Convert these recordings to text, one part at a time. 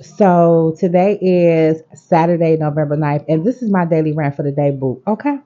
So today is Saturday, November 9th, and this is my daily rant for the day, boo. Okay.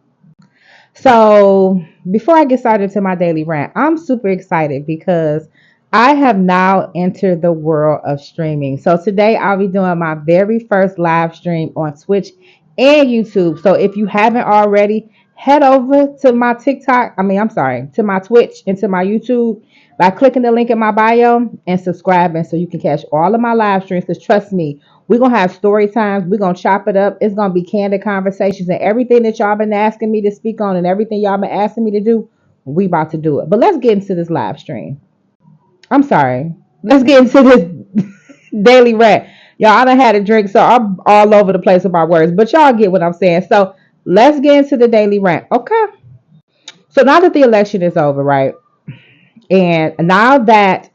So before I get started to my daily rant, I'm super excited because I have now entered the world of streaming. So today I'll be doing my very first live stream on Twitch and YouTube. So if you haven't already, head over to my TikTok. I'm sorry, to my Twitch and to my YouTube by clicking the link in my bio and subscribing so you can catch all of my live streams. Because trust me, we're gonna have story times. We're gonna chop it up. It's gonna be candid conversations and everything that y'all been asking me to speak on and everything y'all been asking me to do. We about to do it. But let's get into this live stream. I'm sorry. Let's get into this daily rant. Y'all, I done had a drink, so I'm all over the place with my words. But y'all get what I'm saying. So let's get into the daily rant. Okay. So now that the election is over, right? And now that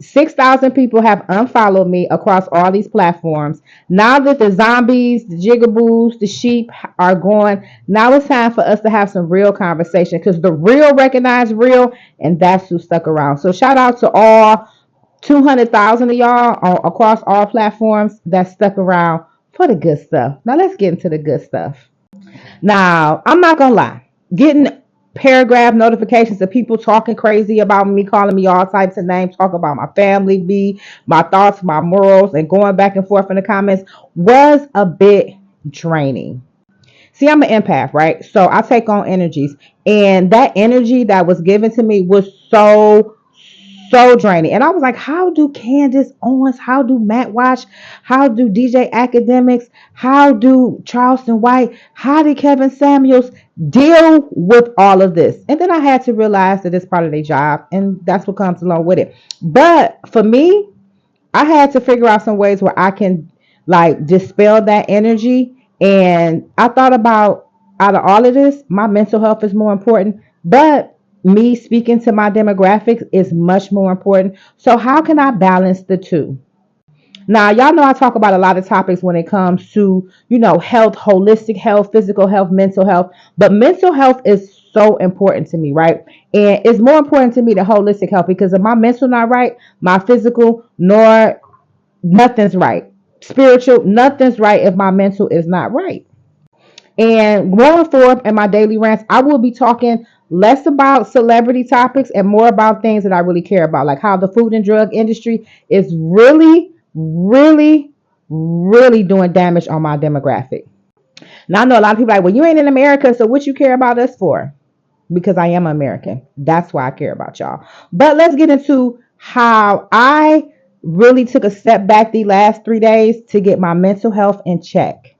6,000 people have unfollowed me across all these platforms. Now that the zombies, the jigaboos, the sheep are gone, now it's time for us to have some real conversation because the real recognize real, and that's who stuck around. So shout out to all 200,000 of y'all across all platforms that stuck around for the good stuff. Now let's get into the good stuff. Now, I'm not gonna lie, getting paragraph notifications of people talking crazy about me, calling me all types of names, talking about my family, my thoughts, my morals, and going back and forth in the comments was a bit draining. See, I'm an empath, right? So I take on energies, and that energy that was given to me was so draining. And I was like, how do Candace Owens, how do Matt Watch, how do DJ Academics, how do Charleston White, how did Kevin Samuels deal with all of this? And then I had to realize that it's part of their job, and that's what comes along with it. But for me, I had to figure out some ways where I can like dispel that energy. And I thought about out of all of this, my mental health is more important, but me speaking to my demographics is much more important. So how can I balance the two? Now, y'all know I talk about a lot of topics when it comes to, health, holistic health, physical health, mental health, but mental health is so important to me, right? And it's more important to me than holistic health because if my mental not right, my physical nor nothing's right. Spiritual, nothing's right if my mental is not right. And going forward in my daily rants, I will be talking less about celebrity topics and more about things that I really care about, like how the food and drug industry is really doing damage on my demographic. Now I know a lot of people are like, well, you ain't in America, so what you care about us for? Because I am American. That's why I care about y'all. But let's get into how I really took a step back the last 3 days to get my mental health in check.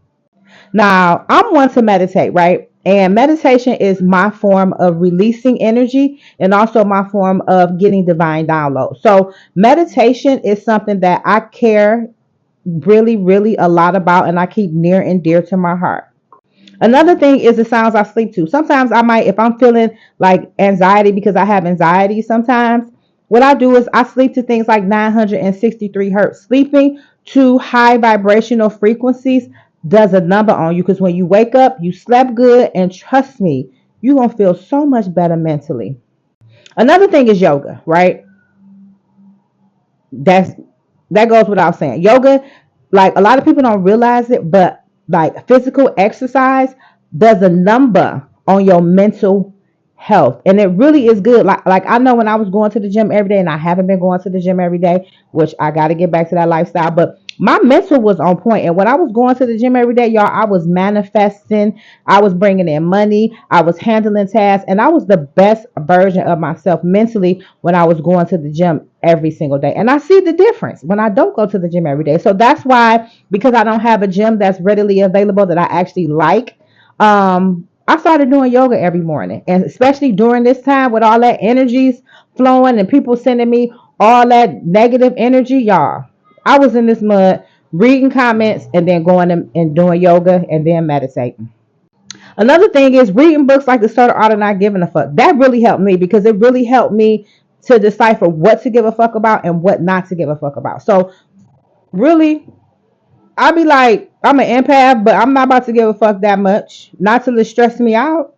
Now, I'm one to meditate, right? And meditation is my form of releasing energy and also my form of getting divine download. So, meditation is something that I care really a lot about and I keep near and dear to my heart. Another thing is the sounds I sleep to. Sometimes I might, if I'm feeling like anxiety because I have anxiety sometimes, what I do is I sleep to things like 963 hertz. Sleeping to high vibrational frequencies does a number on you because when you wake up, you slept good, and trust me, you're going to feel so much better mentally. Another thing is yoga, right? That's that goes without saying. Yoga, like a lot of people don't realize it, but like physical exercise does a number on your mental health, and it really is good. Like I know when I was going to the gym every day, and I haven't been going to the gym every day, which I got to get back to that lifestyle. But my mental was on point, and when I was going to the gym every day, y'all, I was manifesting. I was bringing in money. I was handling tasks, and I was the best version of myself mentally when I was going to the gym every single day. And I see the difference when I don't go to the gym every day. So that's why, because I don't have a gym that's readily available that I actually like, I started doing yoga every morning. And especially during this time with all that energies flowing and people sending me all that negative energy, y'all. I was in this mud reading comments and then going and doing yoga and then meditating. Another thing is reading books like The Starter Art of Not Giving a Fuck. That really helped me because it really helped me to decipher what to give a fuck about and what not to give a fuck about. So really, I be like, I'm an empath, but I'm not about to give a fuck that much. Not till it stress me out.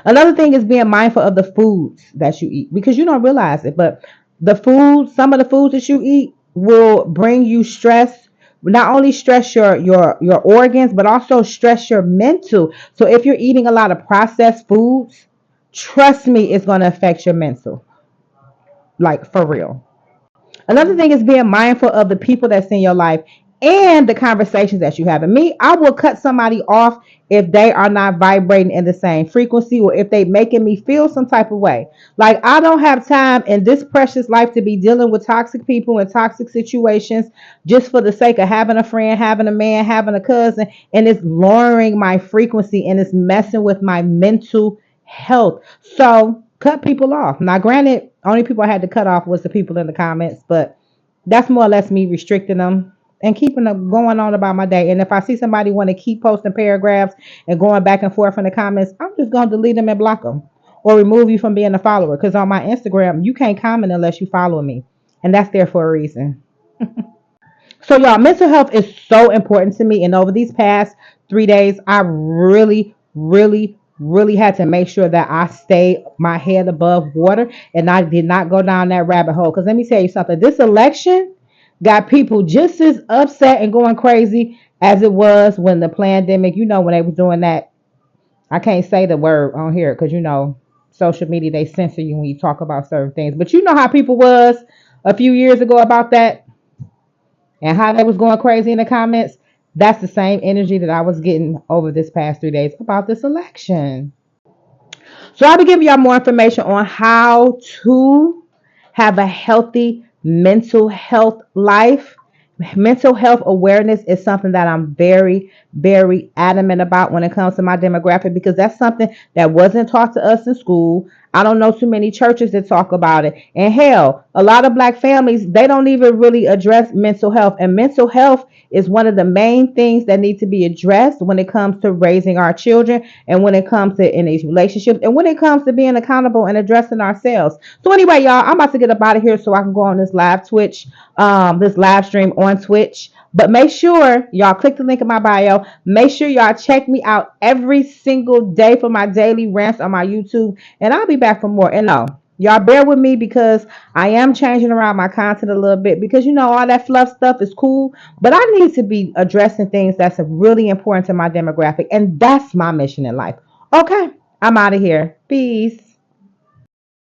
Another thing is being mindful of the foods that you eat because you don't realize it, but some of the foods that you eat will bring you stress. Not only stress your organs, but also stress your mental. So if you're eating a lot of processed foods, trust me, it's going to affect your mental, like for real. Another thing is being mindful of the people that's in your life and the conversations that you have. And me, I will cut somebody off if they are not vibrating in the same frequency or if they making me feel some type of way. Like I don't have time in this precious life to be dealing with toxic people and toxic situations just for the sake of having a friend, having a man, having a cousin, and it's lowering my frequency and it's messing with my mental health. So cut people off. Now, granted, only people I had to cut off was the people in the comments, but that's more or less me restricting them and keeping them going on about my day. And if I see somebody want to keep posting paragraphs and going back and forth in the comments, I'm just gonna delete them and block them or remove you from being a follower. Because on my Instagram, you can't comment unless you follow me, and that's there for a reason. So, y'all, mental health is so important to me. And over these past 3 days, I really had to make sure that I stayed my head above water and I did not go down that rabbit hole. Because let me tell you something, this election got people just as upset and going crazy as it was when the pandemic, when they was doing that. I can't say the word on here because, social media, they censor you when you talk about certain things. But you know how people was a few years ago about that and how they was going crazy in the comments. That's the same energy that I was getting over this past 3 days about this election. So I'll be giving y'all more information on how to have a healthy mental health life. Mental health awareness is something that I'm very adamant about when it comes to my demographic because that's something that wasn't taught to us in school. I don't know too many churches that talk about it. And hell, a lot of black families, they don't even really address mental health. And mental health is one of the main things that need to be addressed when it comes to raising our children and when it comes to in these relationships and when it comes to being accountable and addressing ourselves. So anyway, y'all, I'm about to get up out of here so I can go on this live Twitch, this live stream on Twitch. But make sure y'all click the link in my bio. Make sure y'all check me out every single day for my daily rants on my YouTube. And I'll be back for more. And no, y'all bear with me because I am changing around my content a little bit because all that fluff stuff is cool. But I need to be addressing things that's really important to my demographic. And that's my mission in life. Okay, I'm out of here. Peace.